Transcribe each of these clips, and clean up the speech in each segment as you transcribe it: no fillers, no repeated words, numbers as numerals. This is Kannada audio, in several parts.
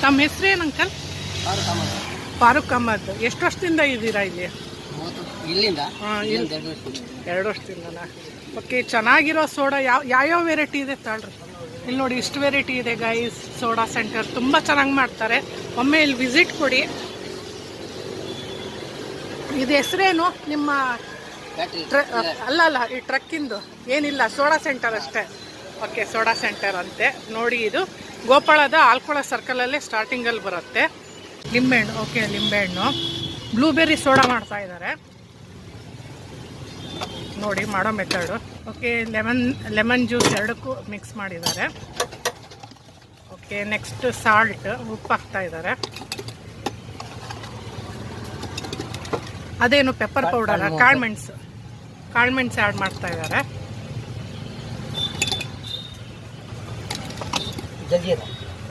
ತಮ್ಮ ಹೆಸರೇನು ಅಂಕಲ್? ಫಾರೂಕ್ ಅಹಮದ್. ಎಷ್ಟು ವರ್ಷದಿಂದ ಇದ್ದೀರಾ ಇಲ್ಲಿ? ಇಲ್ಲಿಂದ 2 ವರ್ಷದಿಂದನಾ? ಓಕೆ, ಚೆನ್ನಾಗಿರೋ ಸೋಡಾ ಯಾವ್ಯಾವ ವೆರೈಟಿ ಇದೆ ತಾಳ್ರಿ. ಇಲ್ಲಿ ನೋಡಿ, ಇಷ್ಟು ವೆರೈಟಿ ಇದೆ ಗೈಸ್. ಸೋಡಾ ಸೆಂಟರ್ ತುಂಬ ಚೆನ್ನಾಗಿ ಮಾಡ್ತಾರೆ. ಒಮ್ಮೆ ಇಲ್ಲಿ ವಿಸಿಟ್ ಕೊಡಿ. ಇದು ಹೆಸರೇನು ನಿಮ್ಮ? ಅಲ್ಲ, ಈ ಟ್ರಕ್ಕಿಂದು ಏನಿಲ್ಲ, ಸೋಡಾ ಸೆಂಟರ್ ಅಷ್ಟೇ. ಓಕೆ, ಸೋಡಾ ಸೆಂಟರ್ ಅಂತೆ ನೋಡಿ. ಇದು ಗೋಪಾಳದ ಆಲ್ಕೊಳ ಸರ್ಕಲಲ್ಲೇ ಸ್ಟಾರ್ಟಿಂಗಲ್ಲಿ ಬರುತ್ತೆ. ಲಿಂಬೆಹಣ್ಣು, ಓಕೆ, ಲಿಂಬೆಹಣ್ಣು. ಬ್ಲೂಬೆರ್ರಿ ಸೋಡಾ ಮಾಡ್ತಾ ಇದ್ದಾರೆ ನೋಡಿ, ಮಾಡೋ ಮೆಥಡು. ಓಕೆ, ಲೆಮನ್ ಜ್ಯೂಸ್ ಎರಡಕ್ಕೂ ಮಿಕ್ಸ್ ಮಾಡಿದ್ದಾರೆ. ಓಕೆ, ನೆಕ್ಸ್ಟ್ ಸಾಲ್ಟ್, ಉಪ್ಪು ಹಾಕ್ತಾ ಇದ್ದಾರೆ. ಅದೇನು ಪೆಪ್ಪರ್ ಪೌಡರ್, ಕಾಳುಮೆಣಸು ಆ್ಯಡ್ ಮಾಡ್ತಾ ಇದ್ದಾರೆ.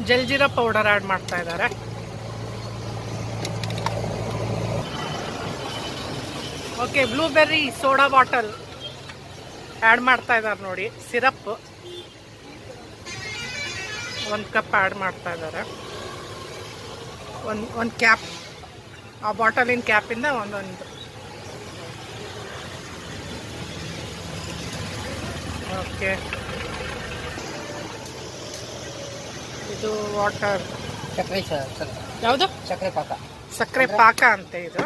ಜಲ್ಜೀರಾ ಪೌಡರ್ ಆ್ಯಡ್ ಮಾಡ್ತಾ ಇದ್ದಾರೆ. Okay, blueberry soda bottle add ಮಾಡ್ತಾ ಇದ್ದಾರೆ ನೋಡಿ. ಸಿರಪ್ 1 ಕಪ್ ಆ್ಯಡ್ ಮಾಡ್ತಾ ಇದ್ದಾರೆ. ಒಂದು ಕ್ಯಾಪ್, ಆ ಬಾಟಲಿನ ಕ್ಯಾಪಿಂದ ಒಂದೊಂದು. ಓಕೆ, ಇದು ವಾಟರ್. ಯಾವುದು? ಸಕ್ಕರೆ ಪಾಕ ಅಂತೆ ಇದು.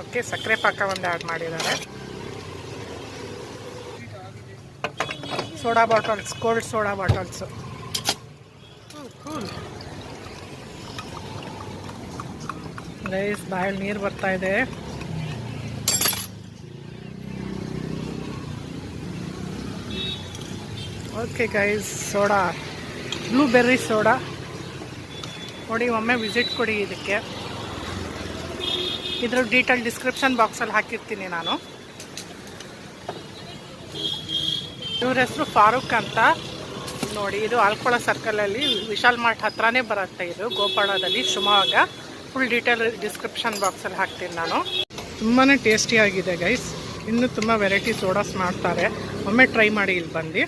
ಓಕೆ, ಸಕ್ಕರೆ ಪಾಕ ಒಂದು ಆ್ಯಡ್ ಮಾಡಿದ್ದಾರೆ. Soda bottles, cold soda bottles. Guys, ಬಾಯಲ್ಲಿ ನೀರು ಬರ್ತಾ ಇದೆ. Okay guys, soda, blueberry soda ನೋಡಿ. ಒಮ್ಮೆ ವಿಸಿಟ್ ಕೊಡಿ ಇದಕ್ಕೆ. ಇದ್ರ ಡೀಟೇಲ್ ಡಿಸ್ಕ್ರಿಪ್ಷನ್ ಬಾಕ್ಸಲ್ಲಿ ಹಾಕಿರ್ತೀನಿ ನಾನು. ಇವ್ರ ಹೆಸರು ಫಾರೂಕ್ ಅಂತ ನೋಡಿ. ಇದು ಆಲ್ಕೊಳ ಸರ್ಕಲಲ್ಲಿ ವಿಶಾಲ್ ಮಾರ್ಟ್ ಹತ್ರನೇ ಬರುತ್ತೆ. ಇದು ಗೋಪಾಳದಲ್ಲಿ, ಶಿವಮೊಗ್ಗ. ಫುಲ್ ಡೀಟೇಲ್ ಡಿಸ್ಕ್ರಿಪ್ಷನ್ ಬಾಕ್ಸಲ್ಲಿ ಹಾಕ್ತೀನಿ ನಾನು. ತುಂಬಾ ಟೇಸ್ಟಿಯಾಗಿದೆ ಗೈಸ್. ಇನ್ನೂ ತುಂಬ ವೆರೈಟಿ ಸೋಡಾಸ್ ಮಾಡ್ತಾರೆ. ಒಮ್ಮೆ ಟ್ರೈ ಮಾಡಿ ಇಲ್ಲಿ ಬಂದು.